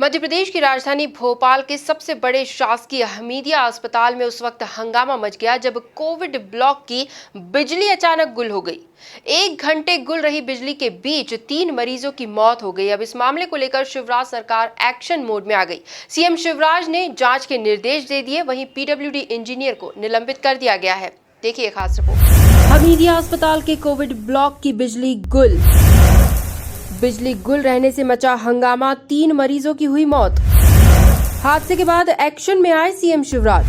मध्य प्रदेश की राजधानी भोपाल के सबसे बड़े शासकीय हमीदिया अस्पताल में उस वक्त हंगामा मच गया जब कोविड ब्लॉक की बिजली अचानक गुल हो गई। 1 घंटे गुल रही बिजली के बीच 3 मरीजों की मौत हो गई। अब इस मामले को लेकर शिवराज सरकार एक्शन मोड में आ गई। सीएम शिवराज ने जांच के निर्देश दे दिए, वहीं पीडब्ल्यूडी इंजीनियर को निलंबित कर दिया गया है। देखिए खास रिपोर्ट। हमीदिया अस्पताल के कोविड ब्लॉक की बिजली गुल रहने से मचा हंगामा, 3 मरीजों की हुई मौत। हादसे के बाद एक्शन में आए सीएम शिवराज,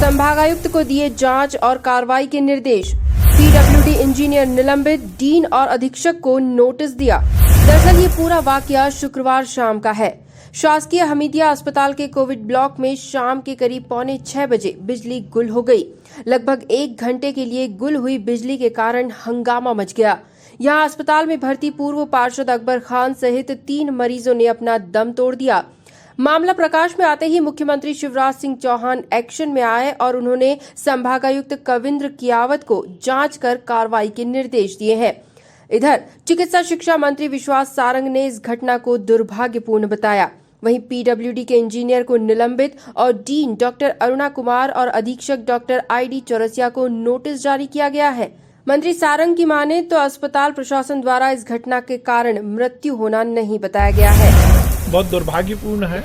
संभागायुक्त को दिए जांच और कार्रवाई के निर्देश। पीडब्ल्यूडी इंजीनियर निलंबित, डीन और अधीक्षक को नोटिस दिया। दरअसल ये पूरा वाकया शुक्रवार शाम का है। शासकीय हमीदिया अस्पताल के कोविड ब्लॉक में शाम के करीब 5:45 बजे बिजली गुल हो गई। लगभग 1 घंटे के लिए गुल हुई बिजली के कारण हंगामा मच गया। यहां अस्पताल में भर्ती पूर्व पार्षद अकबर खान सहित 3 मरीजों ने अपना दम तोड़ दिया। मामला प्रकाश में आते ही मुख्यमंत्री शिवराज सिंह चौहान एक्शन में आए और उन्होंने संभागायुक्त कविंद्र कियावत को जांच कर कार्रवाई के निर्देश दिए हैं। इधर चिकित्सा शिक्षा मंत्री विश्वास सारंग ने इस घटना को दुर्भाग्यपूर्ण बताया। वहीं पीडब्ल्यूडी के इंजीनियर को निलंबित और डीन डॉक्टर अरुणा कुमार और अधीक्षक डॉक्टर ID चौरसिया को नोटिस जारी किया गया है। मंत्री सारंग की माने तो अस्पताल प्रशासन द्वारा इस घटना के कारण मृत्यु होना नहीं बताया गया है। बहुत दुर्भाग्यपूर्ण है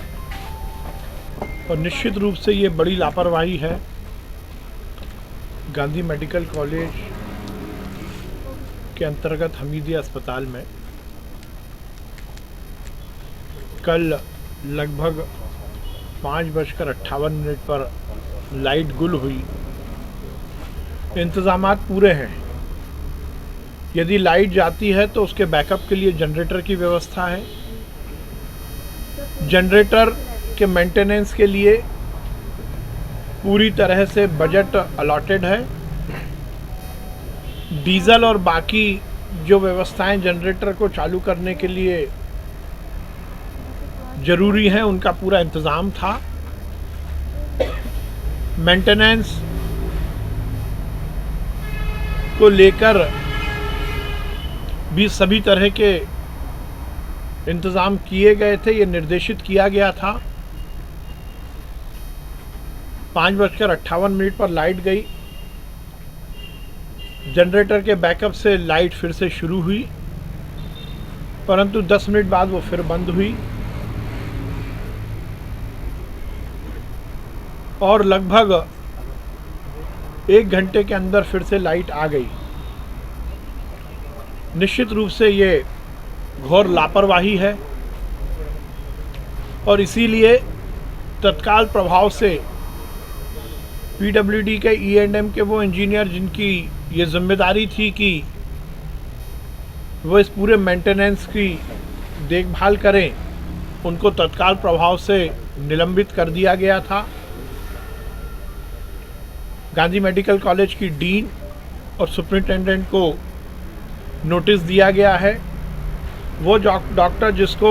और निश्चित रूप से ये बड़ी लापरवाही है। गांधी मेडिकल कॉलेज के अंतर्गत हमीदिया अस्पताल में कल लगभग 5:58 पर लाइट गुल हुई। इंतजामात पूरे हैं। यदि लाइट जाती है तो उसके बैकअप के लिए जनरेटर की व्यवस्था है। जनरेटर के मेंटेनेंस के लिए पूरी तरह से बजट अलॉटेड है। डीजल और बाकी जो व्यवस्थाएं जनरेटर को चालू करने के लिए जरूरी हैं उनका पूरा इंतजाम था। मेंटेनेंस को लेकर भी सभी तरह के इंतजाम किए गए थे, ये निर्देशित किया गया था। 5:58 पर लाइट गई। जनरेटर के बैकअप से लाइट फिर से शुरू हुई, परंतु 10 मिनट बाद वो फिर बंद हुई और लगभग 1 घंटे के अंदर फिर से लाइट आ गई। निश्चित रूप से ये घोर लापरवाही है और इसीलिए तत्काल प्रभाव से पीडब्ल्यूडी के E&M के वो इंजीनियर जिनकी ये जिम्मेदारी थी कि वो इस पूरे मेंटेनेंस की देखभाल करें, उनको तत्काल प्रभाव से निलंबित कर दिया गया था। गांधी मेडिकल कॉलेज की डीन और सुपरिटेंडेंट को नोटिस दिया गया है। वो डॉक्टर जिसको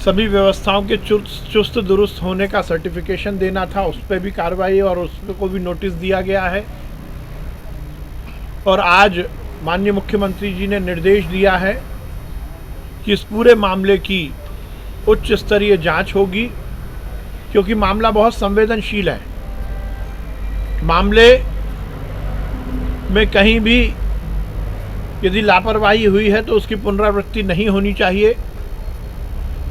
सभी व्यवस्थाओं के चुस्त दुरुस्त होने का सर्टिफिकेशन देना था, उस पर भी कार्रवाई और उसको भी नोटिस दिया गया है। और आज माननीय मुख्यमंत्री जी ने निर्देश दिया है कि इस पूरे मामले की उच्च स्तरीय जांच होगी, क्योंकि मामला बहुत संवेदनशील है। मामले में कहीं भी यदि लापरवाही हुई है तो उसकी पुनरावृत्ति नहीं होनी चाहिए।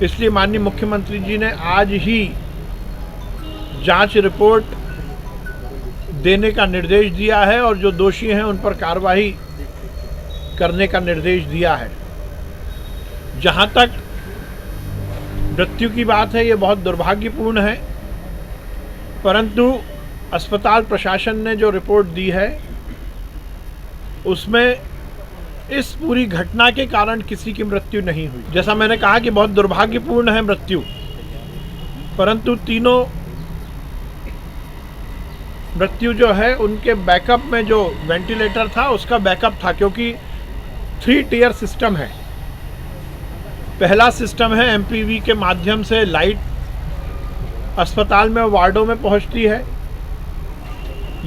इसलिए माननीय मुख्यमंत्री जी ने आज ही जांच रिपोर्ट देने का निर्देश दिया है और जो दोषी हैं उन पर कार्रवाई करने का निर्देश दिया है। जहां तक मृत्यु की बात है, ये बहुत दुर्भाग्यपूर्ण है, परंतु अस्पताल प्रशासन ने जो रिपोर्ट दी है उसमें इस पूरी घटना के कारण किसी की मृत्यु नहीं हुई। जैसा मैंने कहा कि बहुत दुर्भाग्यपूर्ण है मृत्यु, परंतु तीनों मृत्यु जो है उनके बैकअप में जो वेंटिलेटर था उसका बैकअप था, क्योंकि 3 टियर सिस्टम है। पहला सिस्टम है MPV के माध्यम से लाइट अस्पताल में वार्डों में पहुंचती है।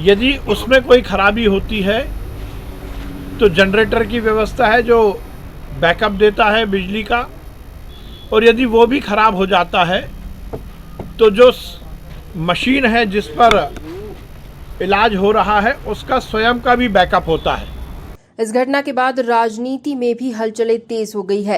यदि उसमें कोई खराबी होती है तो जनरेटर की व्यवस्था है जो बैकअप देता है बिजली का, और यदि वो भी खराब हो जाता है तो जो मशीन है जिस पर इलाज हो रहा है उसका स्वयं का भी बैकअप होता है। इस घटना के बाद राजनीति में भी हलचलें तेज हो गई है।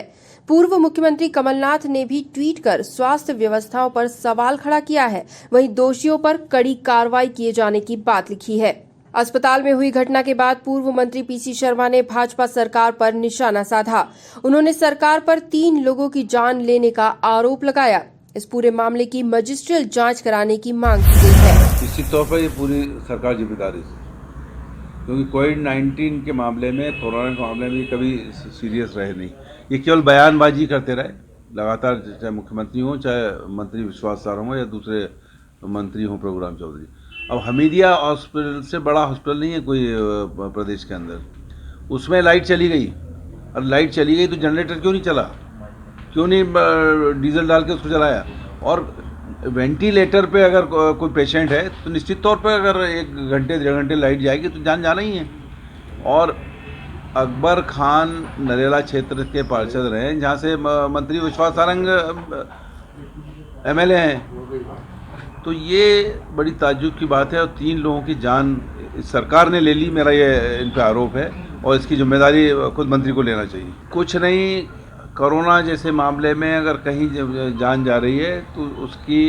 पूर्व मुख्यमंत्री कमलनाथ ने भी ट्वीट कर स्वास्थ्य व्यवस्थाओं पर सवाल खड़ा किया है। वहीं दोषियों पर कड़ी कार्रवाई किए जाने की बात लिखी है। अस्पताल में हुई घटना के बाद पूर्व मंत्री पीसी शर्मा ने भाजपा सरकार पर निशाना साधा। उन्होंने सरकार पर 3 लोगों की जान लेने का आरोप लगाया। इस पूरे मामले की मजिस्ट्रियल जांच कराने की मांग की गई है। निश्चित तौर पर ये पूरी सरकार जिम्मेदारी है, क्योंकि कोविड-19 के मामले में, कोरोना के मामले में कभी सीरियस रहे नहीं। ये केवल बयानबाजी करते रहे लगातार, चाहे मुख्यमंत्री हों, चाहे मंत्री विश्वास सारंग हों या दूसरे मंत्री हों प्रभुराम चौधरी। अब हमीदिया हॉस्पिटल से बड़ा हॉस्पिटल नहीं है कोई प्रदेश के अंदर, उसमें लाइट चली गई। और लाइट चली गई तो जनरेटर क्यों नहीं चला, क्यों नहीं डीजल डाल के उसको चलाया? और वेंटिलेटर पे अगर कोई पेशेंट है तो निश्चित तौर पर अगर 1 घंटे 1.5 घंटे लाइट जाएगी तो जान जाना ही है। और अकबर खान नरेला क्षेत्र के पार्षद रहे, जहाँ से मंत्री विश्वास सारंग MLA हैं। तो ये बड़ी ताज्जुब की बात है। और 3 लोगों की जान सरकार ने ले ली, मेरा ये इन पर आरोप है, और इसकी जिम्मेदारी खुद मंत्री को लेना चाहिए। कुछ नहीं, कोरोना जैसे मामले में अगर कहीं जान जा रही है तो उसकी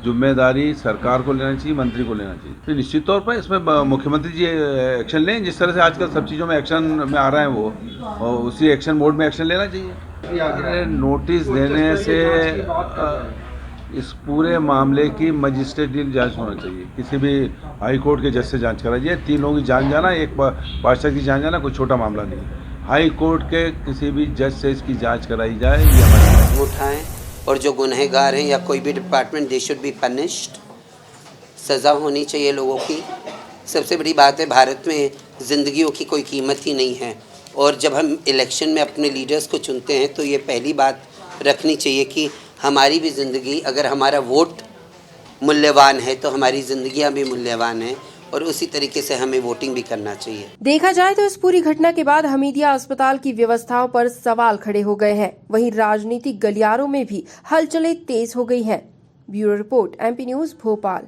जिम्मेदारी सरकार को लेना चाहिए, मंत्री को लेना चाहिए। तो निश्चित तौर पर इसमें मुख्यमंत्री जी एक्शन लें, जिस तरह से आजकल सब चीज़ों में एक्शन में आ रहे हैं वो, और उसी एक्शन मोड में एक्शन लेना चाहिए। नोटिस देने से इस पूरे मामले की मजिस्ट्रेटियल जांच होना चाहिए। किसी भी हाई कोर्ट के जज से जांच कराई जाए। 3 लोगों की जान जाना, एक पार्षद की जान जाना कोई छोटा मामला नहीं है। हाई कोर्ट के किसी भी जज से इसकी जांच कराई जाए। ये हमारी उठाएं, और जो गुनहगार हैं या कोई भी department, they should be punished. सज़ा होनी चाहिए लोगों की। सबसे बड़ी बात है, भारत में ज़िंदगियों की कोई कीमत ही नहीं है। और जब हम इलेक्शन में अपने लीडर्स को चुनते हैं तो ये पहली बात रखनी चाहिए कि हमारी भी ज़िंदगी, अगर हमारा वोट मूल्यवान है तो हमारी ज़िंदगियाँ भी मूल्यवान हैं, और उसी तरीके से हमें वोटिंग भी करना चाहिए। देखा जाए तो इस पूरी घटना के बाद हमीदिया अस्पताल की व्यवस्थाओं पर सवाल खड़े हो गए हैं। वहीं राजनीतिक गलियारों में भी हलचलें तेज हो गई हैं। Bureau report, MP news, Bhopal.